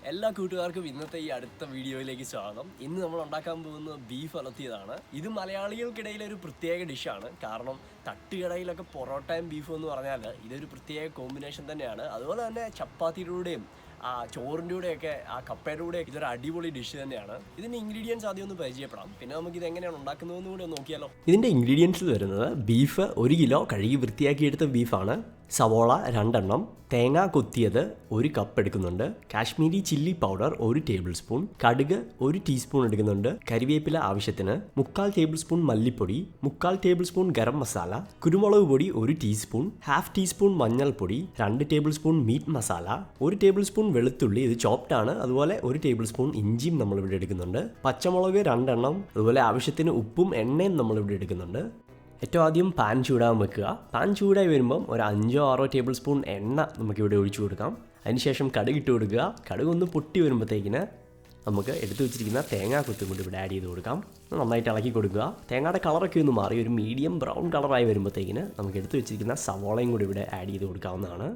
എല്ലാ കൂട്ടുകാർക്കും ഇന്നത്തെ ഈ അടുത്ത വീഡിയോയിലേക്ക് സ്വാഗതം. ഇന്ന് നമ്മൾ ഉണ്ടാക്കാൻ പോകുന്ന ബീഫ് ഉലർത്തിയതാണ്. ഇത് മലയാളികൾക്കിടയിൽ ഒരു പ്രത്യേക ഡിഷാണ്. കാരണം തട്ടുകടയിലൊക്കെ പൊറോട്ടയും ബീഫും എന്ന് പറഞ്ഞാൽ ഇതൊരു പ്രത്യേക കോമ്പിനേഷൻ തന്നെയാണ്. അതുപോലെ തന്നെ ചപ്പാത്തിയുടെയും ചോറിൻ്റെ കൂടെയൊക്കെ കപ്പയുടെ കൂടെയൊക്കെ ഇതൊരു അടിപൊളി ഡിഷ് തന്നെയാണ്. ഇതിൻ്റെ ഇൻഗ്രീഡിയൻസ് ആദ്യം ഒന്ന് പരിചയപ്പെടാം, പിന്നെ നമുക്ക് ഇത് എങ്ങനെയാണ് ഉണ്ടാക്കുന്നതെന്ന് കൂടെ ഒന്ന് നോക്കിയാലോ. ഇതിൻ്റെ ഇൻഗ്രീഡിയൻസിൽ വരുന്നത് ബീഫ് 1 കിലോ കഴുകി വൃത്തിയാക്കിയെടുത്ത ബീഫാണ്, സവോള 2 എണ്ണം, തേങ്ങ കൊത്തിയത് 1 കപ്പ് എടുക്കുന്നുണ്ട്, Kashmiri chilli powder 1 table spoon, കടുക് 1 ടീസ്പൂൺ എടുക്കുന്നുണ്ട്, കരിവേപ്പില ആവശ്യത്തിന്, 1/4 ടേബിൾ സ്പൂൺ മല്ലിപ്പൊടി, 1/4 ടേബിൾ സ്പൂൺ ഗരം മസാല, കുരുമുളക് പൊടി 1 ടീസ്പൂൺ, 1/2 ടീസ്പൂൺ മഞ്ഞൾപ്പൊടി, 2 tablespoon meat masala, 1 tablespoon വെളുത്തുള്ളി, ഇത് ചോപ്ഡ് ആണ്, അതുപോലെ 1 ടേബിൾ സ്പൂൺ ഇഞ്ചിയും നമ്മളിവിടെ എടുക്കുന്നുണ്ട്, പച്ചമുളക് 2 എണ്ണം, അതുപോലെ ആവശ്യത്തിന് ഉപ്പും എണ്ണയും നമ്മളിവിടെ എടുക്കുന്നുണ്ട്. ഏറ്റവും ആദ്യം പാൻ ചൂടാൻ വെക്കുക. പാൻ ചൂടായി വരുമ്പം ഒരു 5-6 ടേബിൾ സ്പൂൺ എണ്ണ നമുക്കിവിടെ ഒഴിച്ചു കൊടുക്കാം. അതിനുശേഷം കടുക് ഇട്ട് കൊടുക്കുക. കടുക് ഒന്ന് പൊട്ടി വരുമ്പോഴത്തേക്കിന് നമുക്ക് എടുത്തു വെച്ചിരിക്കുന്ന തേങ്ങാ കൊത്തും കൊണ്ട് ഇവിടെ ആഡ് ചെയ്ത് കൊടുക്കാം. നന്നായിട്ട് ഇളക്കി കൊടുക്കുക. തേങ്ങയുടെ കളറൊക്കെ ഒന്ന് മാറി ഒരു മീഡിയം ബ്രൗൺ കളറായി വരുമ്പോഴത്തേക്കിന് നമുക്ക് എടുത്തു വെച്ചിരിക്കുന്ന സവോളയും കൂടി ഇവിടെ ആഡ് ചെയ്ത് കൊടുക്കാവുന്നതാണ്.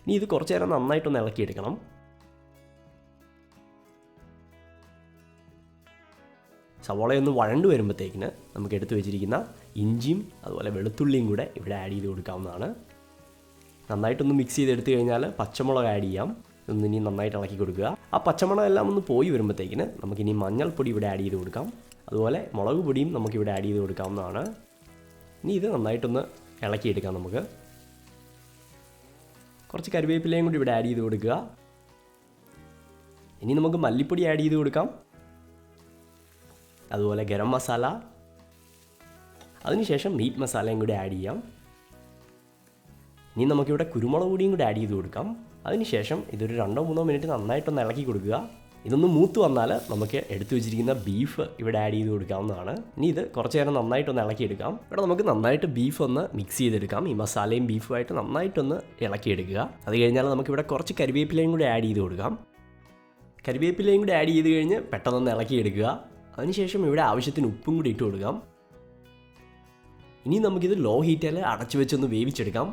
ഇനി ഇത് കുറച്ച് നേരം നന്നായിട്ടൊന്ന് ഇളക്കിയെടുക്കണം. സവോളയൊന്ന് വഴണ്ടു വരുമ്പോഴത്തേക്കിന് നമുക്ക് എടുത്തു വെച്ചിരിക്കുന്ന ഇഞ്ചിയും അതുപോലെ വെളുത്തുള്ളിയും കൂടെ ഇവിടെ ആഡ് ചെയ്ത് കൊടുക്കാവുന്നതാണ്. നന്നായിട്ടൊന്ന് മിക്സ് ചെയ്തെടുത്തു കഴിഞ്ഞാൽ പച്ചമുളക് ആഡ് ചെയ്യാം. ഇനി നന്നായിട്ട് ഇളക്കി കൊടുക്കുക. ആ പച്ചമുളക് എല്ലാം ഒന്ന് പോയി വരുമ്പോഴത്തേക്കിന് നമുക്കിനി മഞ്ഞൾപ്പൊടി ഇവിടെ ആഡ് ചെയ്ത് കൊടുക്കാം. അതുപോലെ മുളക് പൊടിയും നമുക്കിവിടെ ആഡ് ചെയ്ത് കൊടുക്കാവുന്നതാണ്. ഇനി ഇത് നന്നായിട്ടൊന്ന് ഇളക്കിയെടുക്കാം. നമുക്ക് കുറച്ച് കരിവേപ്പിലയും കൂടി ഇവിടെ ആഡ് ചെയ്ത് കൊടുക്കുക. ഇനി നമുക്ക് മല്ലിപ്പൊടി ആഡ് ചെയ്ത് കൊടുക്കാം, അതുപോലെ ഗരം മസാല, അതിനുശേഷം മീറ്റ് മസാലയും കൂടി ആഡ് ചെയ്യാം. ഇനി നമുക്കിവിടെ കുരുമുളക് പൊടിയും കൂടി ആഡ് ചെയ്ത് കൊടുക്കാം. അതിനുശേഷം ഇതൊരു 2-3 മിനിറ്റ് നന്നായിട്ടൊന്ന് ഇളക്കി കൊടുക്കുക. ഇതൊന്ന് മൂത്ത് വന്നാൽ നമുക്ക് എടുത്തു വെച്ചിരിക്കുന്ന ബീഫ് ഇവിടെ ആഡ് ചെയ്ത് കൊടുക്കാവുന്നതാണ്. ഇനി ഇത് കുറച്ച് നേരം നന്നായിട്ടൊന്ന് ഇളക്കിയെടുക്കാം. ഇവിടെ നമുക്ക് നന്നായിട്ട് ബീഫ് ഒന്ന് മിക്സ് ചെയ്തെടുക്കാം. ഈ മസാലയും ബീഫുമായിട്ട് നന്നായിട്ടൊന്ന് ഇളക്കിയെടുക്കുക. അത് കഴിഞ്ഞാൽ നമുക്കിവിടെ കുറച്ച് കരിവേപ്പിലയും കൂടി ആഡ് ചെയ്ത് കൊടുക്കാം. കരിവേപ്പിലയും കൂടി ആഡ് ചെയ്ത് കഴിഞ്ഞ് പെട്ടെന്നൊന്ന് ഇളക്കിയെടുക്കുക. അതിനുശേഷം ഇവിടെ ആവശ്യത്തിന് ഉപ്പും കൂടി ഇട്ട് കൊടുക്കാം. ഇനി നമുക്കിത് ലോ ഹീറ്റിൽ അടച്ചു വെച്ചൊന്ന് വേവിച്ചെടുക്കാം.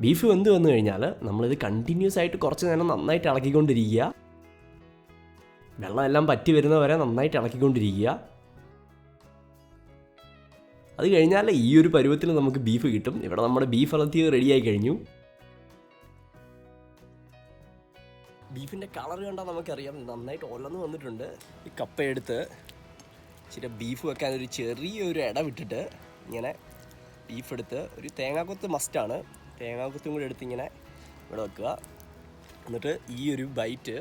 ബീഫ് വെന്ത് വന്നു കഴിഞ്ഞാൽ നമ്മളിത് കണ്ടിന്യൂസ് ആയിട്ട് കുറച്ച് നേരം നന്നായിട്ട് ഇളക്കിക്കൊണ്ടിരിക്കുക. വെള്ളമെല്ലാം പറ്റി വരുന്നവരെ നന്നായിട്ട് ഇളക്കിക്കൊണ്ടിരിക്കുക. അത് കഴിഞ്ഞാൽ ഈ ഒരു പരുവത്തിൽ നമുക്ക് ബീഫ് കിട്ടും. ഇവിടെ നമ്മുടെ ബീഫ് ഉലർത്തിയത് റെഡിയായി കഴിഞ്ഞു. ബീഫിൻ്റെ കളർ കണ്ടാൽ നമുക്കറിയാം നന്നായിട്ട് ഒലന്ന് വന്നിട്ടുണ്ട്. ഈ കപ്പ എടുത്ത് ഇച്ചിരി ബീഫ് വെക്കാൻ ഒരു ചെറിയൊരു ഇട വിട്ടിട്ട് ഇങ്ങനെ ബീഫ് എടുത്ത് ഒരു തേങ്ങാക്കൊത്ത് മസ്റ്റാണ്, തേങ്ങാക്കൊത്തും കൂടി എടുത്ത് ഇങ്ങനെ ഇവിടെ വെക്കുക. എന്നിട്ട് ഈ ഒരു ബൈറ്റ്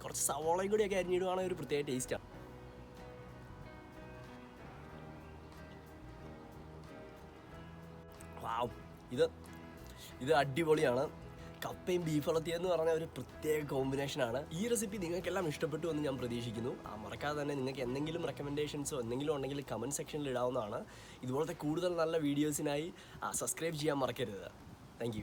കുറച്ച് സവോളയും കൂടിയൊക്കെ അരിഞ്ഞിടുവാണെങ്കിൽ ഒരു പ്രത്യേക ടേസ്റ്റാണ്. വാവ്, ഇത് അടിപൊളിയാണ്. കപ്പയും ബീഫ് ഉലർത്തിയെന്ന് പറഞ്ഞ ഒരു പ്രത്യേക കോമ്പിനേഷനാണ്. ഈ റെസിപ്പി നിങ്ങൾക്കെല്ലാം ഇഷ്ടപ്പെട്ടു എന്ന് ഞാൻ പ്രതീക്ഷിക്കുന്നു. മറക്കാതെ തന്നെ നിങ്ങൾക്ക് എന്തെങ്കിലും റെക്കമെൻഡേഷൻസോ എന്തെങ്കിലും ഉണ്ടെങ്കിൽ കമൻറ്റ് സെക്ഷനിൽ ഇടാവുന്നതാണ്. ഇതുപോലത്തെ കൂടുതൽ നല്ല വീഡിയോസിനായി സബ്സ്ക്രൈബ് ചെയ്യാൻ മറക്കരുത്.